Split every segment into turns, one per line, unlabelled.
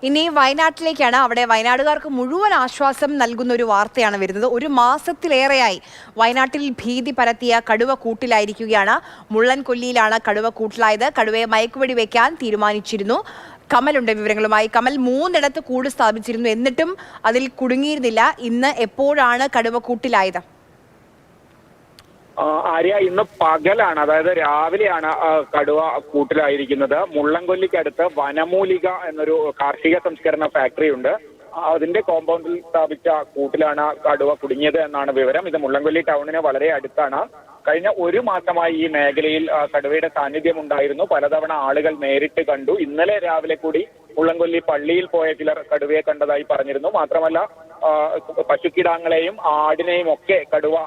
ഇനി വയനാട്ടിലേക്കാണ്. അവിടെ വയനാടുകാർക്ക് മുഴുവൻ ആശ്വാസം നൽകുന്ന ഒരു വാർത്തയാണ് വരുന്നത്. ഒരു മാസത്തിലേറെയായി വയനാട്ടിൽ ഭീതി പരത്തിയ കടുവ കൂട്ടിലായിരിക്കുകയാണ്. മുള്ളൻകൊല്ലിയിലാണ് കടുവ കൂട്ടിലായത്. കടുവയെ മയക്കുവെടി വെക്കാൻ തീരുമാനിച്ചിരുന്നു. കമലുണ്ട് വിവരങ്ങളുമായി. കമൽ, 3 ഇടത്ത് കൂട് സ്ഥാപിച്ചിരുന്നു, എന്നിട്ടും അതിൽ കുടുങ്ങിയിരുന്നില്ല. ഇന്ന് എപ്പോഴാണ് കടുവ കൂട്ടിലായത്?
ആര്യ, ഇന്ന് പകലാണ്, അതായത് രാവിലെയാണ് കടുവ കൂട്ടിലായിരിക്കുന്നത്. മുള്ളൻകൊല്ലിക്കടുത്ത് വനമൂലിക എന്നൊരു കാർഷിക സംസ്കരണ ഫാക്ടറി ഉണ്ട്. അതിന്റെ കോമ്പൗണ്ടിൽ സ്ഥാപിച്ച കൂട്ടിലാണ് കടുവ കുടുങ്ങിയത് എന്നാണ് വിവരം. ഇത് മുള്ളൻകൊല്ലി ടൗണിന് വളരെ അടുത്താണ്. കഴിഞ്ഞ 1 മാസമായി ഈ മേഖലയിൽ കടുവയുടെ സാന്നിധ്യം ഉണ്ടായിരുന്നു. പലതവണ ആളുകൾ നേരിട്ട് കണ്ടു. ഇന്നലെ രാവിലെ കൂടി മുള്ളൻകൊല്ലി പള്ളിയിൽ പോയ ചിലർ കടുവയെ കണ്ടതായി പറഞ്ഞിരുന്നു. മാത്രമല്ല പശുക്കിടാങ്ങളെയും ആടിനെയും ഒക്കെ കടുവ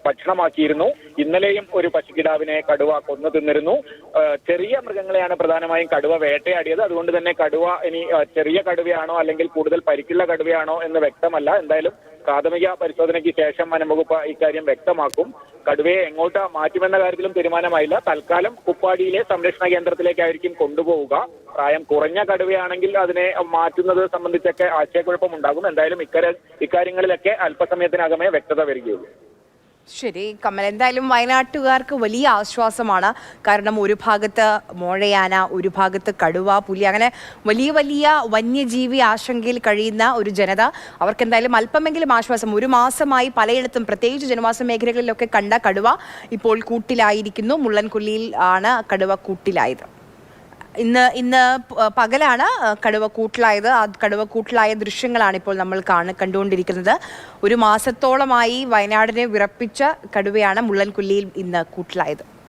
ഭക്ഷണമാക്കിയിരുന്നു. ഇന്നലെയും ഒരു പശുക്കിടാവിനെ കടുവ കൊന്നു തിന്നിരുന്നു. ചെറിയ മൃഗങ്ങളെയാണ് പ്രധാനമായും കടുവ വേട്ടയാടിയത്. അതുകൊണ്ട് തന്നെ കടുവ ഇനി ചെറിയ കടുവയാണോ അല്ലെങ്കിൽ കൂടുതൽ പരിക്കുള്ള കടുവയാണോ എന്ന് വ്യക്തമല്ല. എന്തായാലും പ്രാഥമിക പരിശോധനയ്ക്ക് ശേഷം വനംവകുപ്പ് ഇക്കാര്യം വ്യക്തമാക്കും. കടുവയെ എങ്ങോട്ട് മാറ്റുമെന്ന കാര്യത്തിലും തീരുമാനമായില്ല. തൽക്കാലം കുപ്പാടിയിലെ സംരക്ഷണ കേന്ദ്രത്തിലേക്കായിരിക്കും കൊണ്ടുപോവുക. പ്രായം കുറഞ്ഞ കടുവയാണെങ്കിൽ അതിനെ മാറ്റുന്നത് സംബന്ധിച്ചൊക്കെ ആശയക്കുഴപ്പമുണ്ടാകും. എന്തായാലും ഇക്കാര്യങ്ങളിലൊക്കെ അല്പസമയത്തിനകമേ വ്യക്തത വരികയുള്ളൂ.
ശരി കമൽ, എന്തായാലും വയനാട്ടുകാർക്ക് വലിയ ആശ്വാസമാണ്. കാരണം ഒരു ഭാഗത്ത് മോഴയാന, ഒരു ഭാഗത്ത് കടുവ, പുലി, അങ്ങനെ വലിയ വലിയ വന്യജീവി ആശങ്കയിൽ കഴിയുന്ന ഒരു ജനത. അവർക്ക് എന്തായാലും അല്പമെങ്കിലും ആശ്വാസം. 1 മാസമായി പലയിടത്തും, പ്രത്യേകിച്ച് ജനവാസ മേഖലകളിലൊക്കെ കണ്ട കടുവ ഇപ്പോൾ കൂട്ടിലായിരിക്കുന്നു. മുള്ളൻകൊല്ലിയിൽ ആണ് കടുവ കൂട്ടിലായത്. ഇന്ന് പകലാണ് കടുവ കൂട്ടിലായത്. ആ കടുവ കൂട്ടിലായ ദൃശ്യങ്ങളാണ് ഇപ്പോൾ നമ്മൾ കണ്ടുകൊണ്ടിരിക്കുന്നത്. 1 മാസത്തോളമായി വയനാടിനെ വിറപ്പിച്ച കടുവയാണ് മുള്ളൻകൊല്ലിയിൽ ഇന്ന് കൂട്ടിലായത്.